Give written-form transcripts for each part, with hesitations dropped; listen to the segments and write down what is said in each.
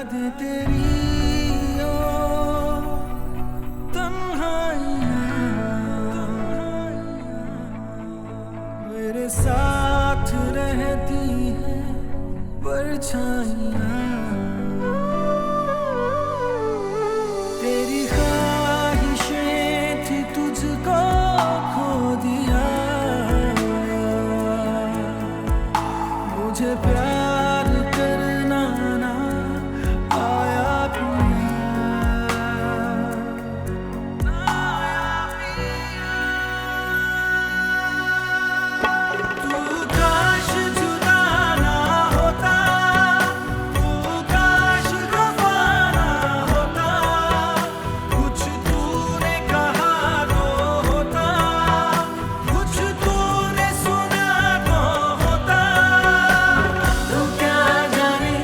याद तेरी ओ तन्हाइयाँ मेरे साथ रहती हैं परछाइयाँ तेरी ख्वाहिशें थी तुझको खो दिया मुझे प्यार करना ना आया तू काश जुदा ना होता तू काश खफा ना होता कुछ तूने कहा तो होता कुछ तूने सुना तो होता तू क्या जाने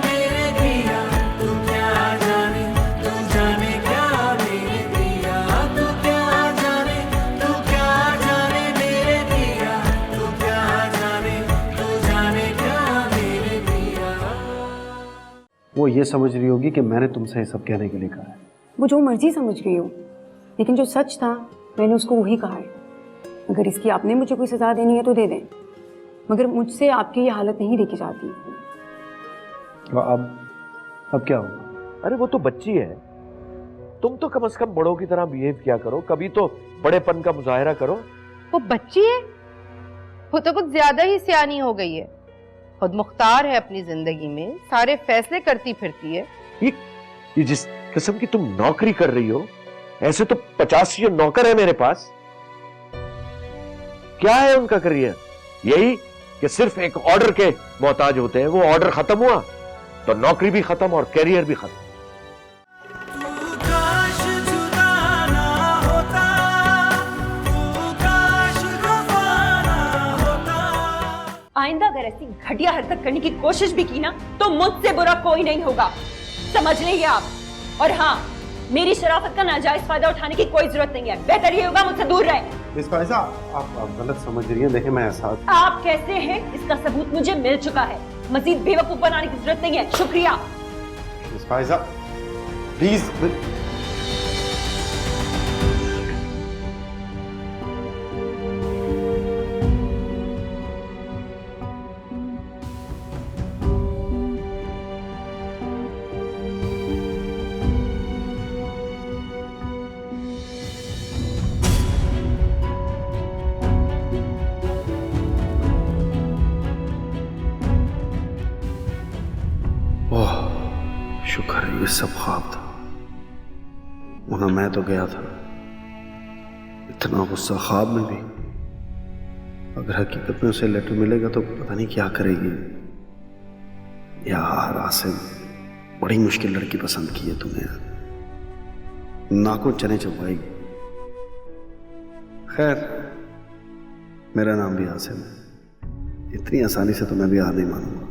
मेरे पिया तू क्या जाने क्या मेरे पिया तू क्या जाने मेरे पिया तू क्या जाने क्या मेरे पिया। वो ये समझ रही होगी कि मैंने तुमसे ये सब कहने के लिए कहा है। वो जो मर्जी समझ गई हो, लेकिन जो सच था मैंने उसको वही कहा है। अगर इसकी आपने मुझे कोई सजा देनी है तो दे दें, मगर मुझसे आपकी ये हालत नहीं देखी जाती। अब क्या होगा? अरे वो तो बच्ची है, तुम तो कम से कम बड़ों की तरह बिहेव किया करो, कभी तो बड़ेपन का मुजाहिरा करो। वो बच्ची है, वो तो कुछ ज्यादा ही सियानी हो गई है, खुद मुख्तार है अपनी जिंदगी में, सारे फैसले करती फिरती है। ये जिस किस्म की तुम नौकरी कर रही हो, ऐसे तो 50 नौकर है मेरे पास। क्या है उनका करियर? यही कि सिर्फ एक ऑर्डर के मोहताज होते हैं। वो ऑर्डर खत्म हुआ तो नौकरी भी खत्म और कैरियर भी खत्म। तू काश जुदा ना होता तू काश खफा ना होता। आइंदा अगर ऐसी घटिया हरकत करने की कोशिश भी की ना तो मुझसे बुरा कोई नहीं होगा, समझ लीजिए आप। और हाँ, मेरी शराफत का नाजायज फायदा उठाने की कोई जरूरत नहीं है, बेहतर ये होगा मुझसे दूर रहे। मिस फाइजा, आप गलत समझ रही हैं। देखें, मैं एहसास आप कैसे हैं इसका सबूत मुझे मिल चुका है, मजीद बेवकूफ बनाने की जरूरत नहीं है। शुक्रिया। Miss Pfizer please. शुक्र है ये सब ख्वाब था, वहां मैं तो गया था। इतना गुस्सा ख्वाब में भी। अगर हकीकत में उसे लेटर मिलेगा तो पता नहीं क्या करेगी। यार आसिम, बड़ी मुश्किल लड़की पसंद की है तुमने, नाकों चने चबाएगी। खैर, मेरा नाम भी आसिम है, इतनी आसानी से तो मैं भी हार नहीं मानूंगा।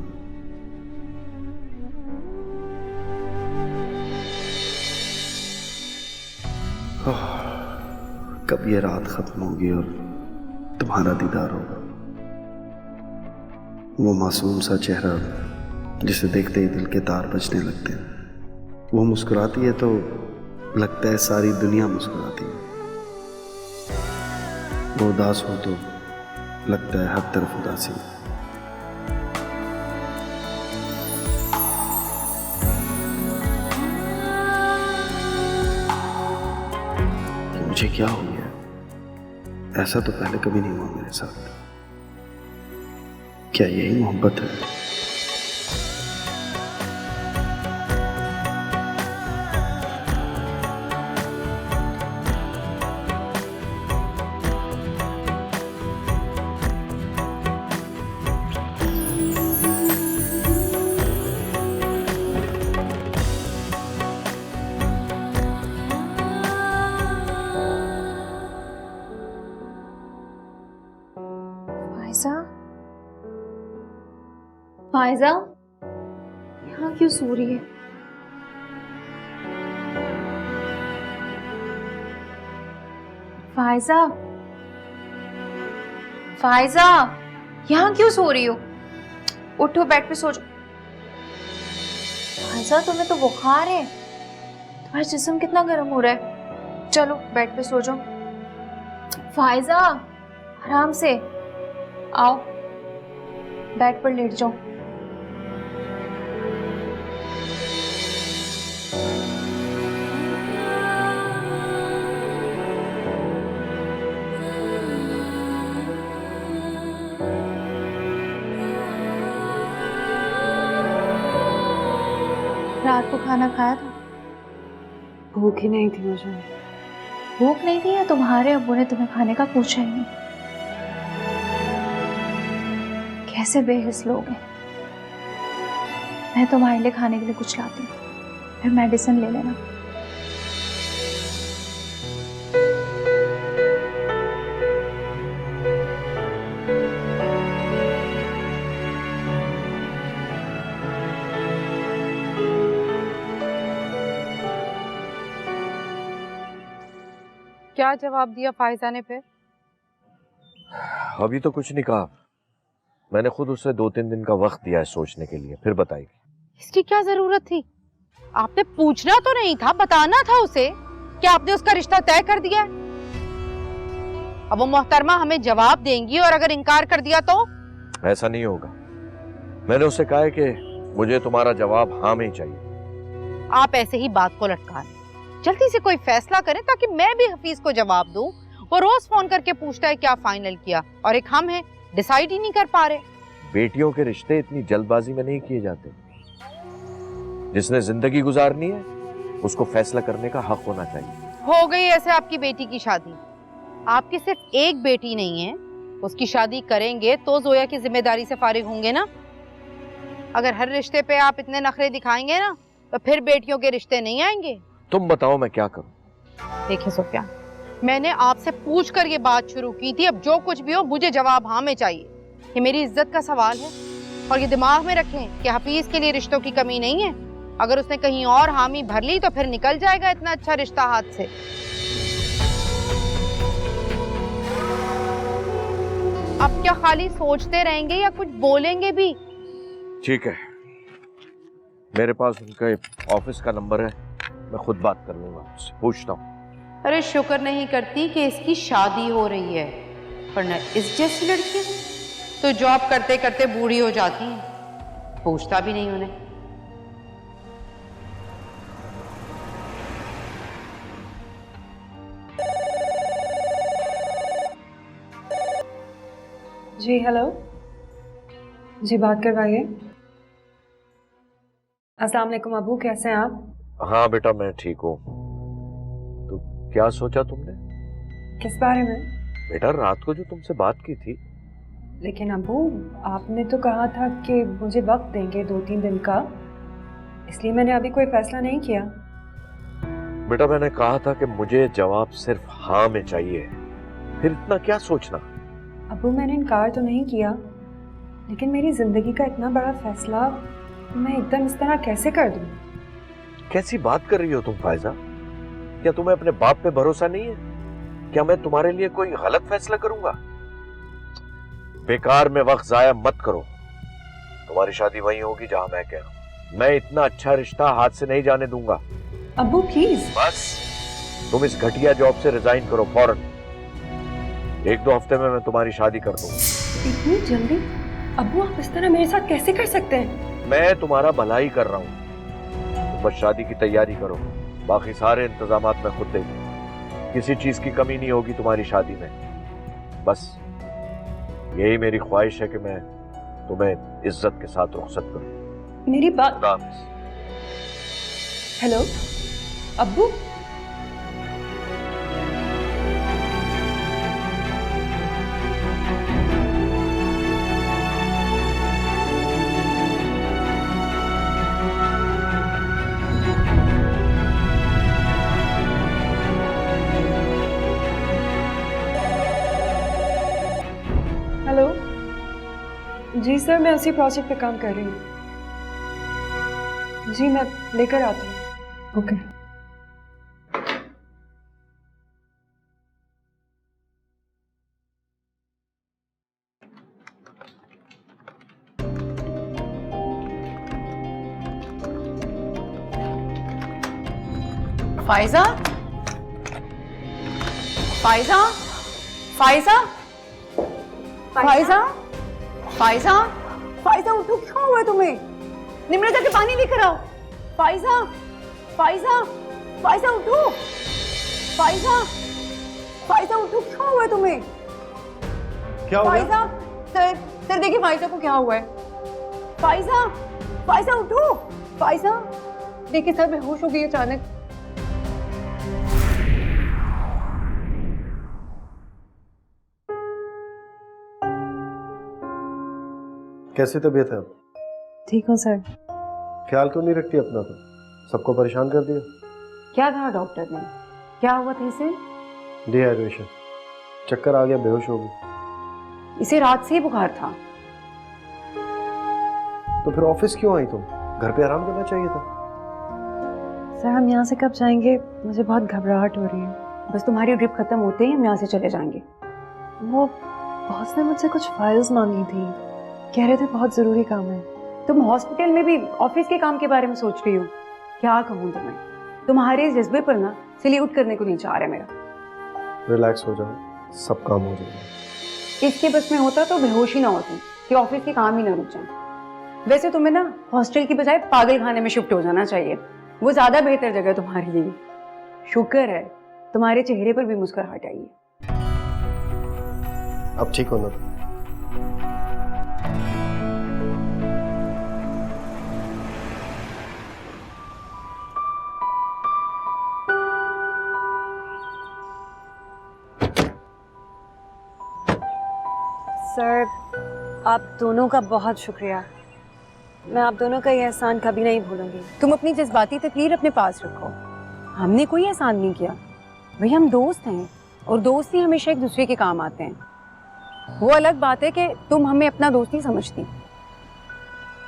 कब ये रात खत्म होगी और तुम्हारा दीदार होगा। वो मासूम सा चेहरा जिसे देखते ही दिल के तार बजने लगते हैं। वो मुस्कुराती है तो लगता है सारी दुनिया मुस्कुराती है। वो उदास हो तो लगता है हर तरफ उदासी। मुझे क्या हो गया? ऐसा तो पहले कभी नहीं हुआ मेरे साथ। क्या यही मोहब्बत है? फायजा यहाँ क्यों सो रही है? फायजा, फायजा यहाँ क्यों सो रही हो? उठो, बेड पे सो जाओ। फायजा तुम्हें तो बुखार है, तुम्हारा जिस्म कितना गर्म हो रहा है। चलो बेड पे सो जाओ। फायजा आराम से आओ, बेड पर लेट जाओ। रात को खाना खाया था? भूख ही नहीं थी मुझे। भूख नहीं थी या तुम्हारे अब्बू ने तुम्हें खाने का पूछा ही नहीं? कैसे बेहिस लोग हैं। मैं तुम्हारे लिए खाने के लिए कुछ लाती हूँ, फिर मेडिसिन ले लेना। क्या जवाब दिया फायजा ने फिर? अभी तो कुछ नहीं कहा। मैंने खुद उसे 2-3 दिन का वक्त दिया है सोचने के लिए, फिर बताएगी। इसकी क्या जरूरत थी? आपने पूछना तो नहीं था, बताना था उसे कि आपने उसका रिश्ता तय कर दिया है। अब वो मोहतरमा हमें जवाब देंगी और अगर इनकार कर दिया तो? ऐसा नहीं होगा। मैंने उसे कहा है कि मुझे तुम्हारा जवाब हाँ में ही चाहिए। आप ऐसे ही बात को लटका रहे। जल्दी से कोई फैसला करें ताकि मैं भी हफीज को जवाब दूं। वो रोज फोन करके पूछता है क्या फाइनल किया, और एक हम हैं डिसाइड ही नहीं कर पा रहे। बेटियों के रिश्ते इतनी जल्दबाजी में नहीं किए जाते। जिसने जिंदगी गुजारनी है उसको फैसला करने का हक होना चाहिए। हो गई ऐसे आपकी बेटी की शादी। आपकी सिर्फ एक बेटी नहीं है, उसकी शादी करेंगे तो जोया की जिम्मेदारी से फारिग होंगे ना। अगर हर रिश्ते पे आप इतने नखरे दिखाएंगे ना तो फिर बेटियों के रिश्ते नहीं आएंगे। तुम बताओ मैं क्या करूं? देखिए सुफियान, मैंने आपसे पूछ कर ये बात शुरू की थी। अब जो कुछ भी हो मुझे जवाब हाँ में चाहिए। ये मेरी इज्जत का सवाल है और ये दिमाग में रखें कि हफीज के लिए रिश्तों की कमी नहीं है। अगर उसने कहीं और हामी भर ली तो फिर निकल जाएगा इतना अच्छा रिश्ता हाथ से। अब क्या खाली सोचते रहेंगे या कुछ बोलेंगे भी? ठीक है, मेरे पास उनका ऑफिस का नंबर है, मैं खुद बात कर लूंगा, उससे पूछता हूँ। अरे शुक्र नहीं करती कि इसकी शादी हो रही है, वरना इस जैसी लड़की तो जॉब करते करते बूढ़ी हो जाती है, पूछता भी नहीं उन्हें। जी हेलो, जी बात करवाइए। अस्सलाम वालेकुम अबू, कैसे हैं आप? हाँ बेटा मैं ठीक हूँ। तो क्या सोचा तुमने? किस बारे में? बेटा रात को जो तुमसे बात की थी। लेकिन अबू आपने तो कहा था कि मुझे वक्त देंगे 2-3 दिन का, इसलिए मैंने अभी कोई फैसला नहीं किया। बेटा मैंने कहा था कि मुझे जवाब सिर्फ हाँ में चाहिए, फिर इतना क्या सोचना। अबू मैंने इनकार तो नहीं किया, लेकिन मेरी जिंदगी का इतना बड़ा फैसला मैं एकदम इस तरह कैसे कर दूं? कैसी बात कर रही हो तुम फायजा? क्या तुम्हें अपने बाप पे भरोसा नहीं है? क्या मैं तुम्हारे लिए कोई गलत फैसला करूंगा? बेकार में वक्त जाया मत करो। तुम्हारी शादी वहीं होगी जहां मैं कह रहा हूं। मैं इतना अच्छा रिश्ता हाथ से नहीं जाने दूंगा। अबू प्लीज। बस तुम इस घटिया जॉब से रिजाइन करो फौरन। 1-2 हफ्ते में मैं तुम्हारी शादी कर दूंगा। इतनी जल्दी? अबू आप इस तरह मेरे साथ कैसे कर सकते हैं? मैं तुम्हारा भलाई कर रहा हूं, तुम बस शादी की तैयारी करो, बाकी सारे इंतजामात मैं खुद देखूंगा। किसी चीज की कमी नहीं होगी तुम्हारी शादी में। बस यही मेरी ख्वाहिश है कि मैं तुम्हें इज्जत के साथ रुखसत करूं। मेरी बात। खुदा हाफिज। हेलो अब्बू। हेलो जी सर, मैं उसी प्रोजेक्ट पे काम कर रही हूँ। जी मैं लेकर आती हूँ। Okay. Pfizer, Pfizer, Pfizer, Pfizer, Pfizer, Pfizer उठो, क्या हुआ है तुम्हें? निम्रा जाके पानी लेकर आओ। फाइजा, फाइजा, फाइजा उठो, फाइजा, फाइजा उठो, क्या हुआ है तुम्हें? क्या हो गया? फाइजा, सर देखिए फाइजा को क्या हुआ है। फाइजा, फाइजा उठो, फाइजा, देखिए सर बेहोश हो गई अचानक। कैसी तबीयत है अब? ठीक हूँ सर। ख्याल क्यों नहीं रखती अपना? तो सबको परेशान कर दिया। क्या कहा डॉक्टर ने? क्या हुआ था इसे? डिहाइड्रेशन, चक्कर आ गया, बेहोश हो गई। इसे रात से ही बुखार था। तो फिर ऑफिस क्यों आई तुम? घर पे आराम करना चाहिए था। सर हम यहाँ से कब जाएंगे? मुझे बहुत घबराहट हो रही है। बस तुम्हारी ड्रिप खत्म होते ही हम यहाँ से चले जाएंगे। वो बॉस ने मुझसे कुछ फाइल्स मांगी थी, कह रहे थे बहुत जरूरी काम है। तुम हॉस्पिटल में भी ऑफिस के काम के बारे में सोच रही हो? क्या कहूँ तुम्हें, तुम्हारे इस जज्बे पर ना सैल्यूट करने को नहीं चाह रहा मेरा। रिलैक्स हो जाओ, सब काम हो जाएगा। इसके बस में होता तो बेहोश ही ना होती कि ऑफिस के काम ही ना रुक जाए। वैसे तुम्हें ना हॉस्टल की बजाय पागल खाने में शिफ्ट हो जाना चाहिए, वो ज्यादा बेहतर जगह है तुम्हारे लिए। शुक्र है तुम्हारे चेहरे पर भी मुस्कुराहट आई है। अब ठीक हो ना? सर आप दोनों का बहुत शुक्रिया। मैं आप दोनों का ये एहसान कभी नहीं भूलूंगी। तुम अपनी जज्बाती तकरीर अपने पास रखो। हमने कोई एहसान नहीं किया भाई, हम दोस्त हैं और दोस्त ही हमेशा एक दूसरे के काम आते हैं। वो अलग बात है कि तुम हमें अपना दोस्त ही समझती।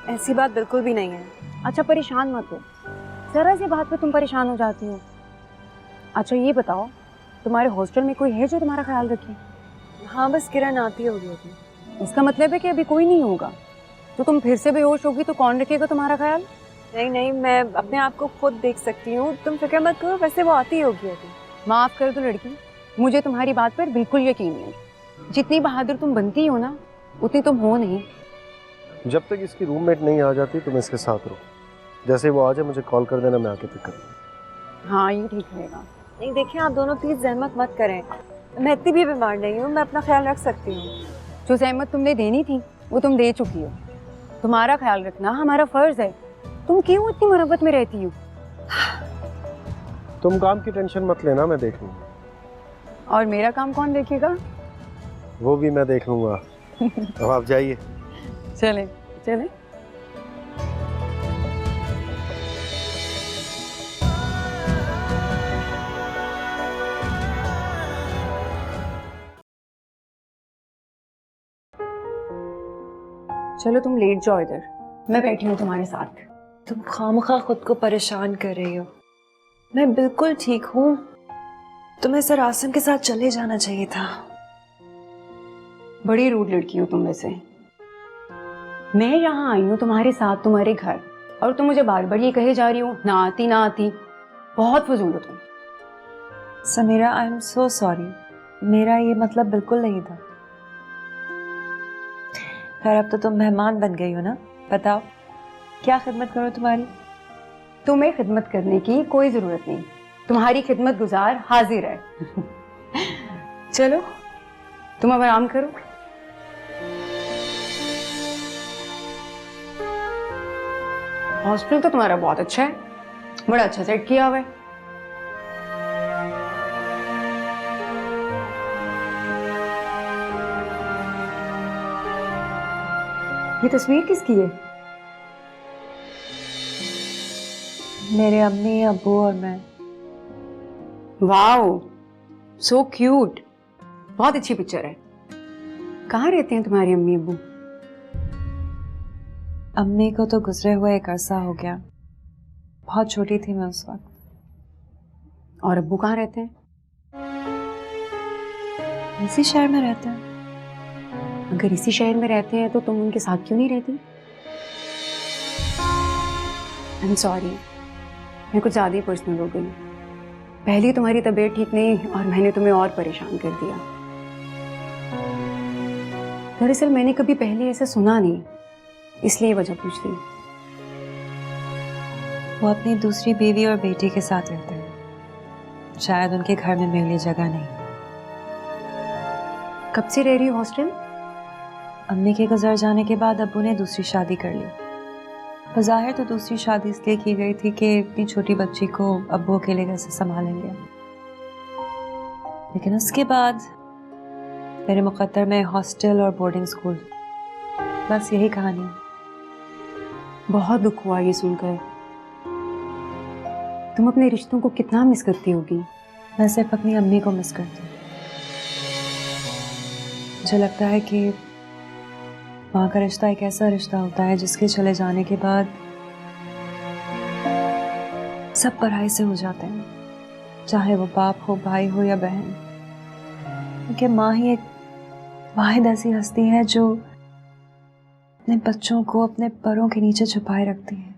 ऐसी बात बिल्कुल भी नहीं है। अच्छा परेशान मत हो, जरा सी बात पे तुम परेशान हो जाती हो। अच्छा ये बताओ, तुम्हारे हॉस्टल में कोई है जो तुम्हारा ख्याल रखे? हाँ बस किरण आती होगी अभी। इसका मतलब है कि अभी कोई नहीं होगा। तो तुम फिर से बेहोश होगी तो कौन रखेगा तुम्हारा ख्याल? नहीं नहीं, मैं अपने आप को खुद देख सकती हूँ, तुम फिक्र मत करो। वैसे वो आती होगी अभी। माफ कर दो लड़की, मुझे तुम्हारी बात पर बिल्कुल यकीन नहीं। जितनी बहादुर तुम बनती हो ना, उतनी तुम हो नहीं। जब तक इसकी रूममेट नहीं आ जाती तुम इसके साथ रहो। जैसे वो आ जाए मुझे कॉल कर देना, मैं आके पिक कर लूँगा। हाँ ये ठीक रहेगा। नहीं देखिए, आप दोनों प्लीज जहमत मत करें। मैं इतनी भी बीमार नहीं हूँ, मैं अपना ख्याल रख सकती हूँ। जो सहमत तुमने देनी थी वो तुम दे चुकी हो। तुम्हारा ख्याल रखना हमारा फर्ज है। तुम क्यों इतनी मुरब्बत में रहती हो? तुम काम की टेंशन मत लेना, मैं देख लूँगा। और मेरा काम कौन देखेगा? वो भी मैं देख लूँगा। अब आप जाइए। चले चले। चलो तुम लेट जाओ इधर, मैं बैठी हूँ तुम्हारे साथ। तुम खामखा खुद को परेशान कर रही हो। मैं बिल्कुल ठीक हूँ। तुम्हें सर आसिम के साथ चले जाना चाहिए था। बड़ी रूड लड़की हो तुम वैसे। मैं यहाँ आई हूँ तुम्हारे साथ तुम्हारे घर, और तुम मुझे बार बार ये कहे जा रही हो ना आती ना आती। बहुत फजूल हो तुम। Samira I am so sorry, मेरा ये मतलब बिल्कुल नहीं था। खैर अब तो तुम मेहमान बन गई हो ना, बताओ क्या खिदमत करो तुम्हारी? तुम्हें खिदमत करने की कोई जरूरत नहीं, तुम्हारी खिदमत गुजार हाजिर है। चलो तुम अब आराम करो। हॉस्टल तो तुम्हारा बहुत अच्छा है, बड़ा अच्छा सेट किया हुआ है। ये तस्वीर किसकी है? मेरे अम्मी अब्बू और मैं। वाओ सो क्यूट, बहुत अच्छी पिक्चर है। कहाँ रहते हैं तुम्हारी अम्मी अब्बू? अम्मी को तो गुजरे हुए एक अरसा हो गया, बहुत छोटी थी मैं उस वक्त। और अब्बू कहाँ रहते हैं? इसी शहर में रहते हैं। अगर इसी शहर में रहते हैं तो तुम उनके साथ क्यों नहीं रहती? आई एम सॉरी, मैं कुछ ज़्यादा ही पर्सनल हो गई। पहले तुम्हारी तबीयत ठीक नहीं और मैंने तुम्हें और परेशान कर दिया। दरअसल मैंने कभी पहले ऐसा सुना नहीं, इसलिए वजह पूछ ली। वो अपनी दूसरी बीवी और बेटी के साथ रहते हैं, शायद उनके घर में मेरे लिए जगह नहीं। कब से रह रही हो हॉस्टल? अम्मी के गुजर जाने के बाद अब्बू ने दूसरी शादी कर ली। बज़ाहिर तो दूसरी शादी इसलिए की गई थी कि इतनी छोटी बच्ची को अब्बू अकेले कैसे संभालेंगे, लेकिन उसके बाद मेरे मुकद्दर में हॉस्टल और बोर्डिंग स्कूल, बस यही कहानी। बहुत दुख हुआ ये सुनकर। तुम अपने रिश्तों को कितना मिस करती होगी। मैं सिर्फ अपनी अम्मी को मिस करती हूँ। मुझे लगता है कि माँ का रिश्ता एक ऐसा रिश्ता होता है जिसके चले जाने के बाद सब पराई से हो जाते हैं, चाहे वो बाप हो, भाई हो या बहन, क्योंकि माँ ही एक वाहिद ऐसी हस्ती है जो अपने बच्चों को अपने पैरों के नीचे छुपाए रखती है,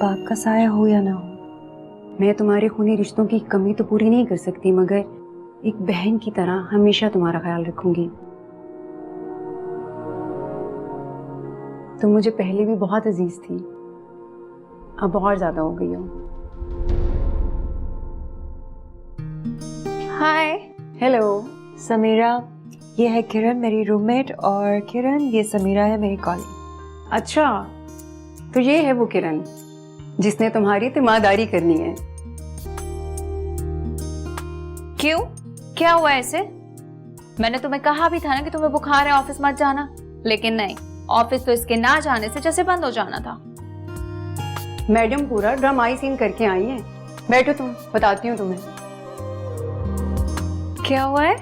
बाप का साया हो या ना हो। मैं तुम्हारे खूनी रिश्तों की कमी तो पूरी नहीं कर सकती, मगर एक बहन की तरह हमेशा तुम्हारा ख्याल रखूंगी। तुम मुझे पहले भी बहुत अजीज थी, अब और ज्यादा हो गई हो। हाय। हेलो। समीरा, ये है किरण मेरी रूममेट, और किरण ये समीरा है मेरी कॉलीग। अच्छा, तो ये है वो किरण जिसने तुम्हारी तीमारदारी करनी है। क्यों, क्या हुआ ऐसे? मैंने तुम्हें कहा भी था ना कि तुम्हें बुखार है, ऑफिस मत जाना, लेकिन नहीं, ऑफिस तो इसके ना जाने से जैसे बंद हो जाना था। मैडम पूरा ड्रामाई सीन करके आई है। बैठो तुम, बताती हूँ तुम्हें क्या हुआ है।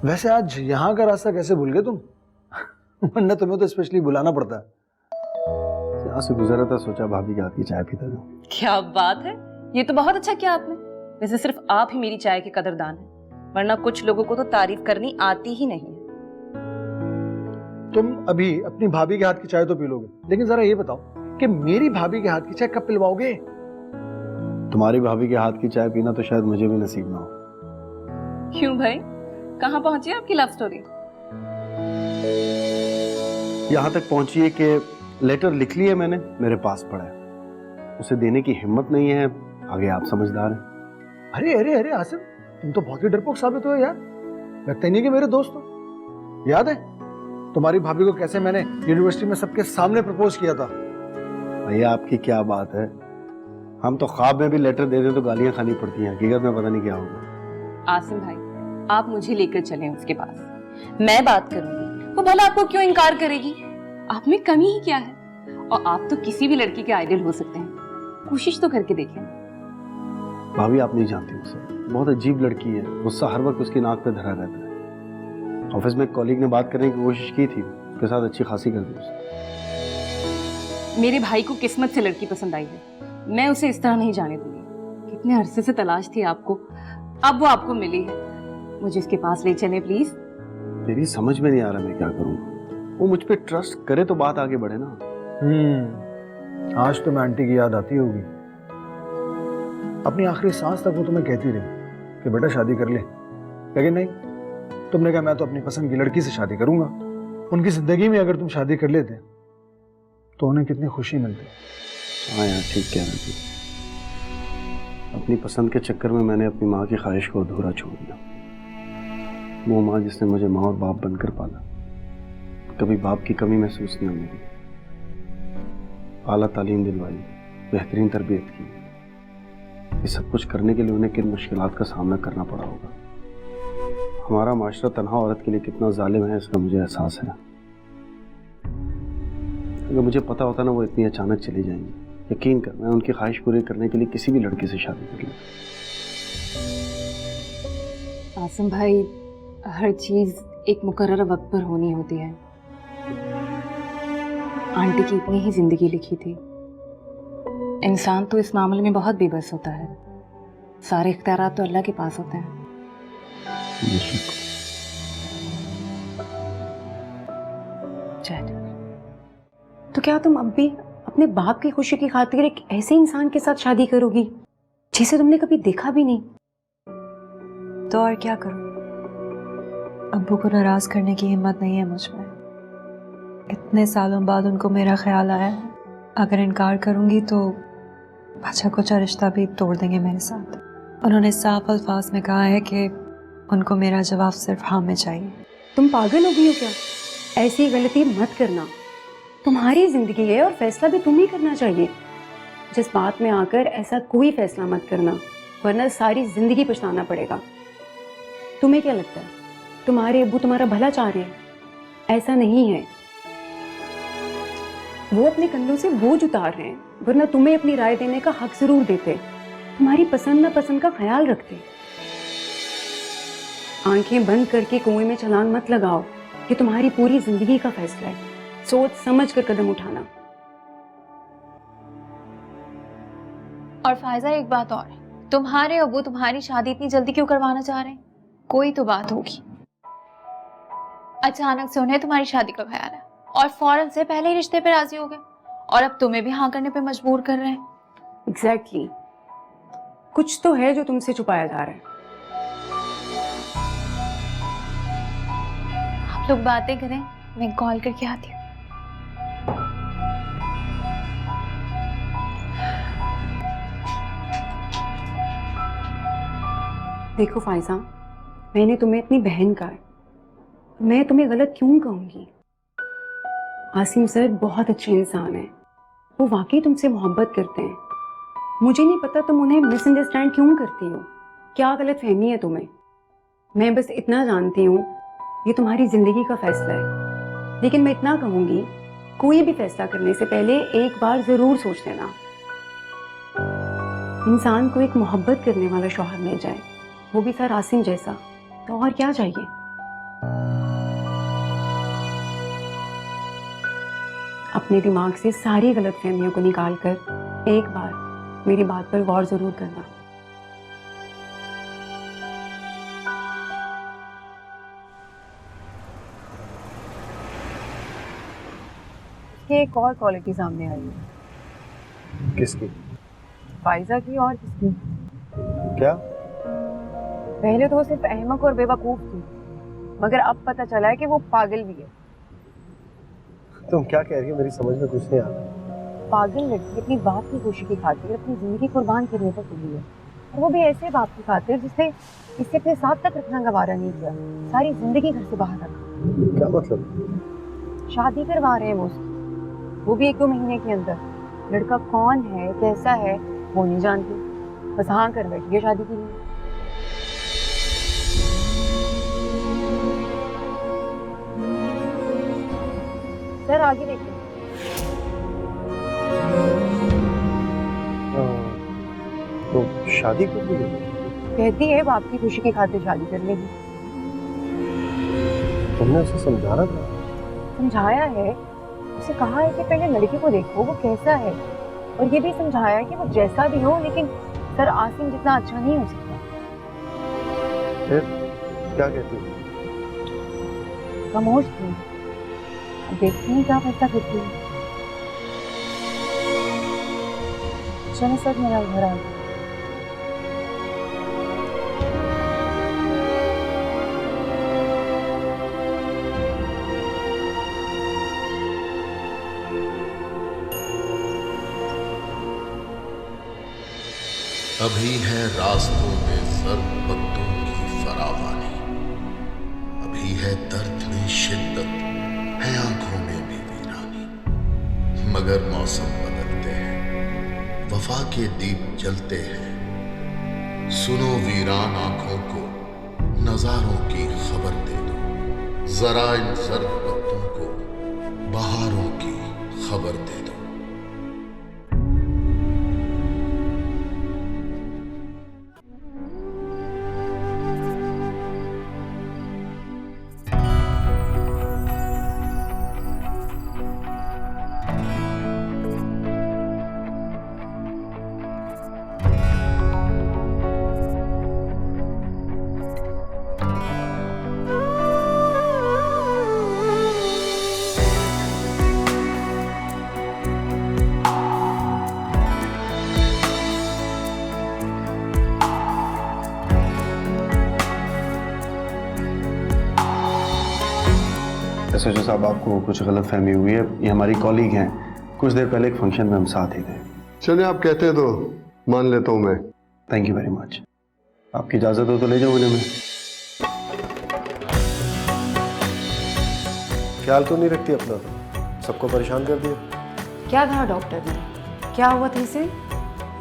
वैसे आज यहाँ का रास्ता कैसे भूल गए तुम? वरना तुम्हें तो स्पेशली बुलाना पड़ता है। यहाँ से गुजरा था, सोचा भाभी के हाथ की चाय पीता था। क्या बात है, ये तो बहुत अच्छा किया आपने। वैसे सिर्फ आप ही मेरी चाय के कदरदान हैं, वरना कुछ लोगों को तो तारीफ करनी आती ही नहीं है। तुम अभी अपनी भाभी के हाथ की चाय तो पी लोगे, लेकिन जरा ये बताओ कि मेरी भाभी के हाथ की चाय कब पिलवाओगे? तुम्हारी भाभी के हाथ की चाय पीना तो शायद मुझे भी नसीब ना हो। क्यों भाई, कहाँ पहुंची आपकी लव स्टोरी? यहाँ तक पहुंची है कि लेटर लिख लिया मैंने, मेरे पास पड़ा है, उसे देने की हिम्मत नहीं है। आगे आप समझदार हैं। अरे अरे अरे आसिफ, तुम तो बहुत ही डरपोक साबित हो यार। लगता ही नहीं कि मेरे दोस्त हो। याद है तुम्हारी भाभी को कैसे मैंने यूनिवर्सिटी में सबके सामने प्रपोज किया था? भैया आपकी क्या बात है, हम तो ख्वाब में भी लेटर दे दें तो गालियां खानी पड़ती हैं, हकीकत में पता नहीं क्या होगा। आसिम भाई, आप मुझे लेकर चलें उसके पास, मैं बात करूंगी, वो भला आपको क्यों इनकार करेगी? आप में कमी ही क्या है? और आप तो किसी भी लड़की के आइडियल हो सकते हैं, कोशिश तो करके देखें। भाभी आप नहीं जानती उसे, बहुत अजीब लड़की है, गुस्सा हर वक्त उसकी नाक पे धरा रहता है। ऑफिस में एक कॉलीग ने बात करने की कोशिश की थी, उसके साथ अच्छी खासी कर दी उसने। मेरे भाई को किस्मत से लड़की पसंद आई है, मैं उसे इस तरह नहीं जाने दूंगी। कितने अरसे से तलाश थी आपको, अब वो आपको मिली है। मुझे इसके पास ले चले प्लीज। मेरी समझ में नहीं आ रहा मैं क्या करूं। वो मुझ पे ट्रस्ट करे तो बात आगे बढ़े ना। आज तो मैं आंटी की याद आती होगी। अपनी आखिरी सांस तक वो तुम्हें कहती रही कि बेटा शादी कर ले, लेकिन नहीं, तुमने कहा मैं तो अपनी पसंद की लड़की से शादी करूंगा। उनकी जिंदगी में अगर तुम शादी कर लेते तो उन्हें कितनी खुशी मिलती। हाँ यार, ठीक कह रहे थे। अपनी पसंद के चक्कर में मैंने अपनी माँ की ख्वाहिश को अधूरा छोड़ दिया। वो माँ जिसने मुझे माँ और बाप बनकर पाला, कभी बाप की कमी महसूस नहीं होने दी। आला तालीम दिलवाई, बेहतरीन तरबियत की। ये सब कुछ करने के लिए उन्हें किन मुश्किलात का सामना करना पड़ा होगा। हमारा माशरा तन्हा औरत के लिए कितना जालिम है, इसका मुझे एहसास है। अगर मुझे पता होता ना वो इतनी अचानक चली जाएंगी, यकीन कर मैं उनकी ख्वाहिश पूरी करने के लिए किसी भी लड़की से शादी कर लेता। आसिम भाई, हर चीज एक मुकर्रर वक्त पर होनी होती है। आंटी की इतनी ही जिंदगी लिखी थी। इंसान तो इस मामले में बहुत बेबस होता है। सारे इख्तियारात तो अल्लाह के पास होते हैं। चल। तो क्या तुम अब भी अपने बाप की खुशी की खातिर एक ऐसे इंसान के साथ शादी करोगी जिसे तुमने कभी देखा भी नहीं? तो और क्या करूं? अब्बू को नाराज करने की हिम्मत नहीं है मुझ में। इतने सालों बाद उनको मेरा ख्याल आया है, अगर इनकार करूंगी तो बच्चा कुचा रिश्ता भी तोड़ देंगे मेरे साथ। उन्होंने साफ अल्फाज में कहा है कि उनको मेरा जवाब सिर्फ हाँ में चाहिए। तुम पागल हो गई हो क्या? ऐसी गलती मत करना। तुम्हारी जिंदगी है और फैसला भी तुम्हें करना चाहिए। जिस बात में आकर ऐसा कोई फैसला मत करना, वरना सारी जिंदगी पछताना पड़ेगा। तुम्हें क्या लगता है तुम्हारे अब्बू तुम्हारा भला चाह रहे हैं? ऐसा नहीं है। वो अपने कंधों से बोझ उतार रहे हैं, वरना तुम्हें अपनी राय देने का हक जरूर देते, तुम्हारी पसंद नापसंद का ख्याल रखते। आंखें बंद करके कुएं में छलांग मत लगाओ। ये तुम्हारी पूरी जिंदगी का फैसला है। सोच समझ कर कदम उठाना। और फायजा एक बात और, तुम्हारे अब्बू तुम्हारी शादी इतनी जल्दी क्यों करवाना चाह रहे हैं? कोई तो बात होगी। अचानक से उन्हें तुम्हारी शादी का ख्याल है और फौरन से पहले ही रिश्ते पे राजी हो गए और अब तुम्हें भी हाँ करने पे मजबूर कर रहे हैं। एग्जैक्टली। कुछ तो है जो तुमसे छुपाया जा रहा है। आप लोग बातें करें, मैं कॉल करके आती हूँ। देखो फायजा, मैंने तुम्हें अपनी बहन कहा है, मैं तुम्हें गलत क्यों कहूंगी? आसिम सर बहुत अच्छे इंसान हैं, वो वाकई तुमसे मोहब्बत करते हैं। मुझे नहीं पता तुम उन्हें मिसअंडरस्टैंड क्यों करती हो, क्या गलत फहमी है तुम्हें। मैं बस इतना जानती हूँ, ये तुम्हारी जिंदगी का फैसला है, लेकिन मैं इतना कहूंगी, कोई भी फैसला करने से पहले एक बार जरूर सोच लेना। इंसान को एक मोहब्बत करने वाला शौहर मिल जाए, वो भी सर आसिम जैसा, तो और क्या चाहिए। अपने दिमाग से सारी गलतफहमियों को निकालकर एक बार मेरी बात पर गौर जरूर करना। ये एक और क्वालिटी सामने आई है। किसकी? फायजा की। और किसकी? क्या? पहले तो वो सिर्फ अहमक और बेवकूफ थी, मगर अब पता चला है कि वो पागल भी है। तुम क्या कह रही हो? मेरी समझ में कुछ नहीं आ रहा। पागल लड़की अपनी बाप की खुशी की खातिर अपनी जिंदगी कुर्बान करने पर तुली है, और वो भी ऐसे बाप की खातिर जिसने इसे अपने साथ तक रखना गवारा नहीं किया, सारी जिंदगी घर से बाहर रखा। क्या मतलब? शादी करवा रहे हैं वो उसकी, वो भी 1-2 महीने के अंदर। लड़का कौन है, कैसा है, वो नहीं जानती, बस हाँ कर बैठी है शादी के लिए। सर आगे देखिए। तो शादी कब होगी? कहती है बाप की खुशी की खातिर शादी कर लेगी। तुमने उसे समझाना था? समझाया है, उसे कहा है कि पहले लड़के को देखो वो कैसा है, और ये भी समझाया है कि वो जैसा भी हो लेकिन सर आसिम जितना अच्छा नहीं हो सकता। फिर क्या कहती हो? खामोश थी, अब देखती हैं क्या फैसला करती है। चलो सर मेरा घर आ गया। अभी है रास्तों में सर्द पत्तों की फरावानी, अभी है दर्द में शिद्दत, है आंखों में भी वीरानी। मगर मौसम बदलते हैं, वफा के दीप जलते हैं। सुनो वीरान आंखों को नजारों की खबर दे दो, जरा इन सर्द पत्तों को बहारों की खबर दे दो। प्रोफेसर साहब, आपको कुछ गलतफहमी हुई है। ये हमारी कॉलीग हैं, कुछ देर पहले एक फंक्शन में हम साथ ही थे। चलिए, आप कहते हैं तो मान लेता हूँ मैं। Thank you very much. आपकी इजाज़त हो तो ले जाऊँ उन्हें मैं। ख्याल क्यों नहीं रखती अपना? सबको परेशान कर दिया। क्या कहा डॉक्टर ने? क्या हुआ था इसे?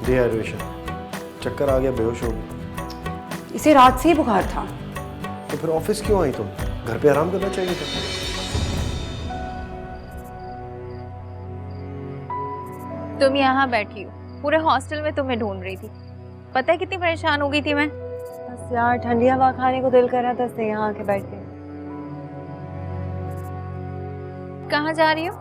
डिहाइड्रेशन, चक्कर आ गया, बेहोश हो गई। इसे रात से ही बुखार था। तो फिर ऑफिस क्यों आई तुम? घर पे आराम करना चाहिए था। तुम यहाँ बैठी हो, पूरे हॉस्टल में तुम्हें ढूंढ रही थी। पता है कितनी परेशान हो गई थी मैं? बस यार, ठंडी हवा खाने को दिल कर रहा था, इसलिए यहाँ आके बैठ गई। कहाँ जा रही हो?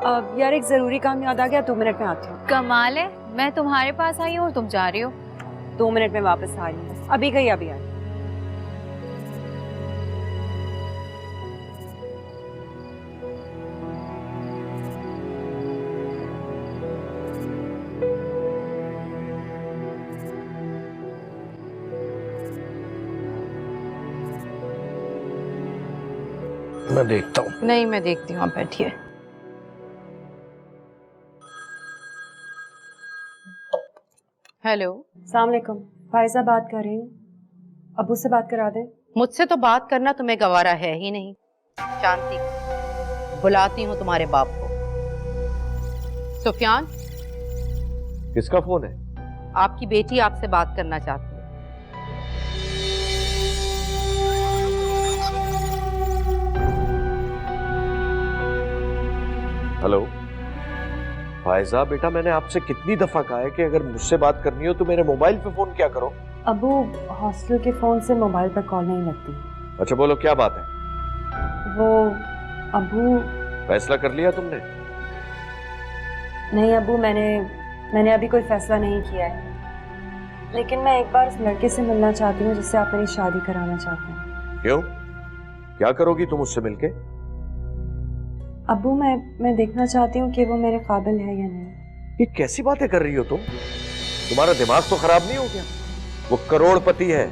अब यार एक जरूरी काम याद आ गया, 2 मिनट में आती हूँ। कमाल है, मैं तुम्हारे पास आई हूँ और तुम जा रही हो। 2 मिनट में वापस आ रही हूँ। अभी गई, अभी आई। मैं देखता हूँ। नहीं, मैं देखती हूँ, आप बैठिए। हेलो, अस्सलाम वालेकुम। फायजा बात कर रही हूँ, अबू से बात करा दें। मुझसे तो बात करना तुम्हें गवारा है ही नहीं। शांति, बुलाती हूँ तुम्हारे बाप को। सुफियान, किसका फोन है? आपकी बेटी आपसे बात करना चाहती है। हेलो फायजा, बेटा मैंने आपसे कितनी दफा कहा है कि अगर मुझसे बात करनी हो तो मेरे मोबाइल पे फोन किया करो। अबू, हॉस्टल के फोन से मोबाइल पर कॉल नहीं लगती। अच्छा बोलो, क्या बात है? वो अबू, फैसला कर लिया तुमने? नहीं अबू, मैंने अभी कोई फैसला नहीं किया है, लेकिन मैं एक बार उस लड़के से मिलना चाहती हूँ जिससे आप मेरी शादी कराना चाहते हैं। क्यों? क्या करोगी तुम उससे मिलके? अबू, मैं देखना चाहती हूँ कि वो मेरे काबिल है या नहीं। ये कैसी बातें कर रही हो तुम? तुम्हारा दिमाग तो खराब नहीं हो गया? वो करोड़पति है,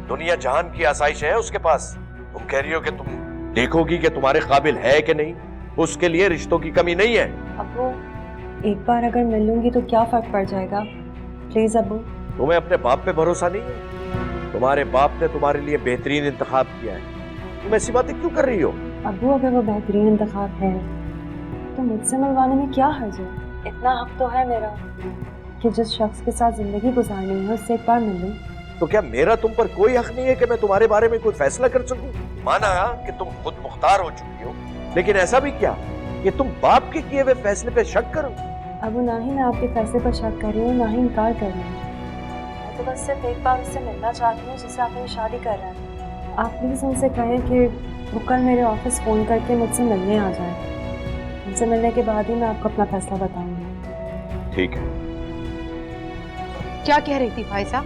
दुनिया जहान की आसाइश है उसके पास। तुम कह रही हो कि तुम देखोगी कि तुम्हारे काबिल है कि नहीं? उसके लिए रिश्तों की कमी नहीं है। अबू, एक बार अगर मिल लूंगी तो क्या फर्क पड़ जाएगा? प्लीज अबू। तुम्हें अपने बाप पे भरोसा नहीं है? तुम्हारे बाप ने तुम्हारे लिए बेहतरीन इंतखाब किया है, तुम ऐसी बातें क्यों कर रही हो? अबू, अगर वो बेहतरीन इंतखाब है तो मुझसे मिलवाने में क्या हर्ज है? इतना हक तो है मेरा कि जिस शख्स के साथ जिंदगी गुजारनी है उससे एक बार मिल लूं। तो क्या मेरा तुम पर कोई हक नहीं है कि मैं तुम्हारे बारे में कोई फैसला कर सकूं? माना कि तुम खुद मुख्तार हो चुकी हो, लेकिन ऐसा भी क्या कि तुम बाप के किए हुए फैसले पे शक करो? अबू, ना ही मैं आपके फैसले पर शक कर रही हूँ, ना ही इनकार कर रही हूँ। मैं तो बस सिर्फ एक बार उससे मिलना चाहती हूँ जिससे आप मेरी शादी कर रहे हैं। आप प्लीज उनसे कहें कि वो कल मेरे ऑफिस फोन करके मुझसे मिलने आ जाए। उनसे मिलने के बाद ही मैं आपको अपना फैसला बताऊंगी। ठीक है। क्या कह रही थी फायजा?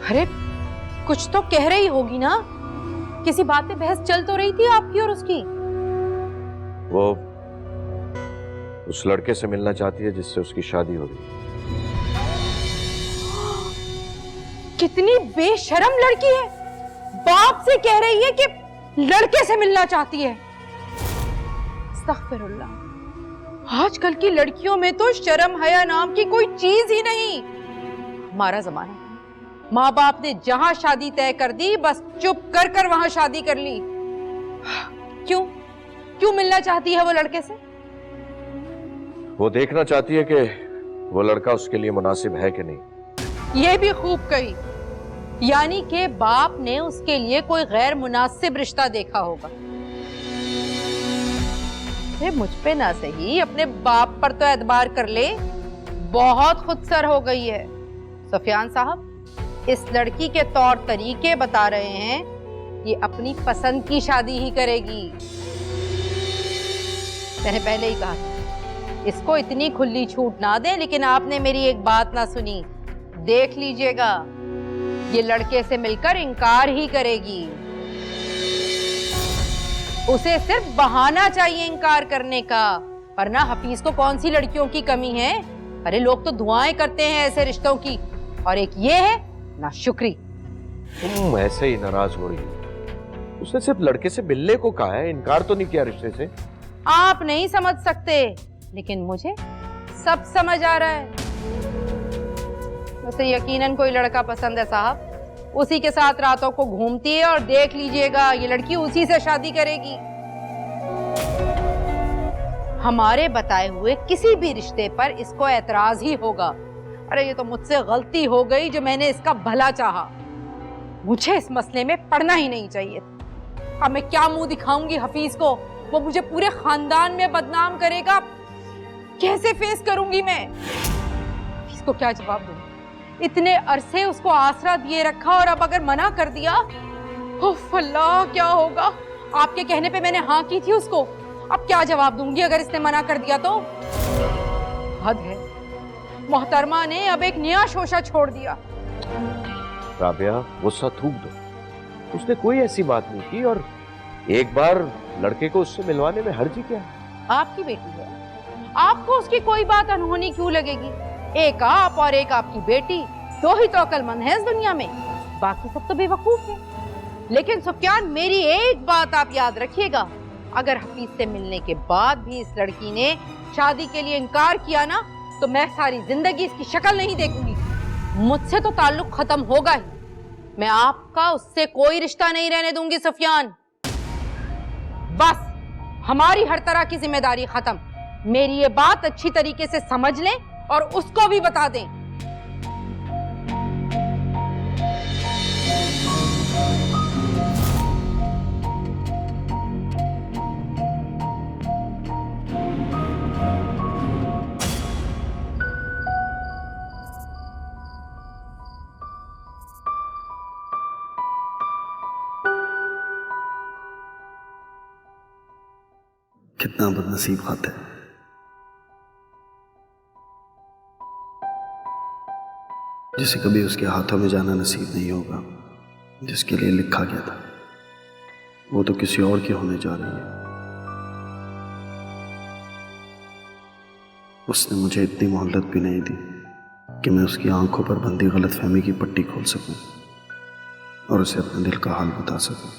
अरे कुछ तो कह रही होगी ना? किसी बात पे बहस चल तो रही थी आपकी और उसकी। वो उस लड़के से मिलना चाहती है जिससे उसकी शादी हो गई। कितनी बेशरम लड़की है, बाप से कह रही है कि लड़के से मिलना चाहती है। अस्तगफिरुल्लाह, आजकल की लड़कियों में तो शर्म हया नाम की कोई चीज ही नहीं। हमारा जमाना, माँ बाप ने जहां शादी तय कर दी बस चुप कर कर वहां शादी कर ली। क्यों मिलना चाहती है वो लड़के से? वो देखना चाहती है कि वो लड़का उसके लिए मुनासिब है कि नहीं। ये भी खूब कही, यानी कि बाप ने उसके लिए कोई गैर मुनासिब रिश्ता देखा होगा। मुझ पे ना सही, अपने बाप पर तो एतबार कर ले, बहुत खुदसर हो गई है। सुफियान साहब, इस लड़की के तौर तरीके बता रहे हैं, ये अपनी पसंद की शादी ही करेगी। मैंने पहले ही कहा था, इसको इतनी खुली छूट ना दें, लेकिन आपने मेरी एक बात ना सुनी। देख लीजिएगा, ये लड़के से मिलकर इनकार ही करेगी। उसे सिर्फ बहाना चाहिए इनकार करने का, वरना हफीज को कौन सी लड़कियों की कमी है। अरे लोग तो दुआएं करते हैं ऐसे रिश्तों की, और एक ये है नाशुक्री। तुम ऐसे ही नाराज हो रही हो। उसने सिर्फ लड़के से मिलने को कहा है, इनकार तो नहीं किया रिश्ते से। आप नहीं समझ सकते, लेकिन मुझे सब समझ आ रहा है। उसे यकीनन कोई लड़का पसंद है साहब, उसी के साथ रातों को घूमती है, और देख लीजिएगा ये लड़की उसी से शादी करेगी। हमारे बताए हुए किसी भी रिश्ते पर इसको एतराज ही होगा। अरे ये तो मुझसे गलती हो गई जो मैंने इसका भला चाहा। मुझे इस मसले में पड़ना ही नहीं चाहिए। अब मैं क्या मुंह दिखाऊंगी हफीज को, वो मुझे पूरे खानदान में बदनाम करेगा। कैसे फेस करूंगी मैं? हफीज को क्या जवाब दूं? इतने अरसे उसको आसरा दिए रखा, और अब अगर मना कर दिया, उफ अल्लाह क्या होगा? आपके कहने पे मैंने हाँ की थी उसको, अब क्या जवाब दूंगी अगर इसने मना कर दिया तो? हद है, मोहतरमा ने अब एक नया शोशा छोड़ दिया। राबिया गुस्सा थूक दो, उसने कोई ऐसी बात नहीं की, और एक बार लड़के को उससे मिलवाने में हर्जी क्या है? आपकी बेटी है, आपको उसकी कोई बात अनहोनी क्यों लगेगी? एक आप और एक आपकी बेटी, दो ही तो अक्लमंद है इस दुनिया में, बाकी सब तो बेवकूफ है। लेकिन सुफियान, मेरी एक बात आप याद रखिएगा, अगर हफीज से मिलने के बाद भी इस लड़की ने शादी के लिए इनकार किया ना, तो मैं सारी जिंदगी इसकी शक्ल नहीं देखूंगी। मुझसे तो ताल्लुक खत्म होगा ही। मैं आपका उससे कोई रिश्ता नहीं रहने दूंगी सुफियान। बस हमारी हर तरह की जिम्मेदारी खत्म। मेरी ये बात अच्छी तरीके से समझ लें और उसको भी बता दें। कितना बदनसीब हाथ है। जिसे कभी उसके हाथों में जाना नसीब नहीं होगा, जिसके लिए लिखा गया था, वो तो किसी और की होने जा रही है। उसने मुझे इतनी मोहलत भी नहीं दी कि मैं उसकी आंखों पर बंधी गलतफहमी की पट्टी खोल सकूं और उसे अपने दिल का हाल बता सकूं।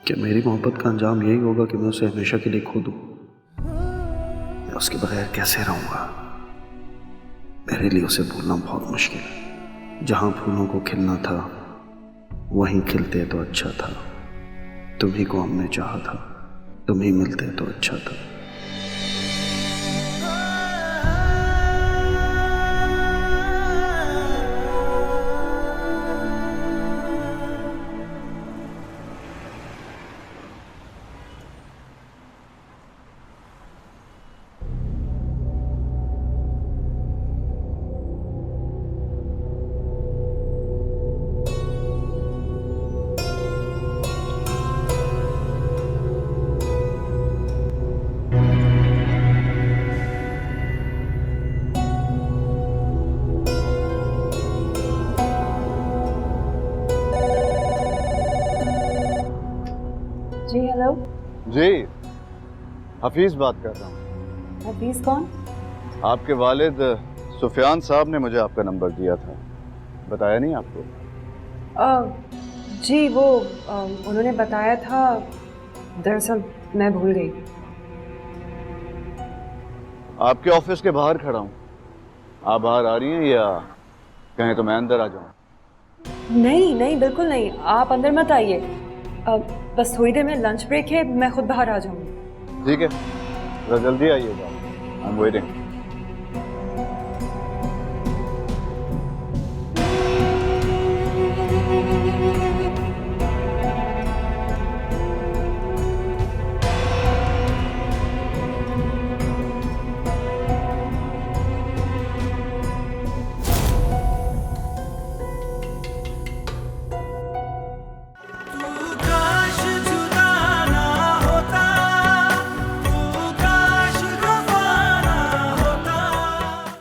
क्या मेरी मोहब्बत का अंजाम यही होगा कि मैं उसे हमेशा के लिए खो दूं? मैं उसके बगैर कैसे रहूंगा? मेरे लिए उसे भूलना बहुत मुश्किल है। जहां फूलों को खिलना था वहीं खिलते तो अच्छा था। तुम्ही को हमने चाहा था, तुम ही मिलते तो अच्छा था। जी हेलो। जी हफीज बात कर रहा हूँ। हफीज कौन? आपके वालिद सुफियान साहब ने मुझे आपका नंबर दिया था, बताया नहीं आपको? जी वो उन्होंने बताया था, दरअसल मैं भूल गई। आपके ऑफिस के बाहर खड़ा हूँ, आप बाहर आ रही हैं या कहें तो मैं अंदर आ जाऊँ? नहीं नहीं बिल्कुल नहीं, आप अंदर मत आइए। बस थोड़ी देर में लंच ब्रेक है, मैं खुद बाहर आ जाऊंगी। ठीक है, जरा जल्दी आइएगा, आई एम वेटिंग।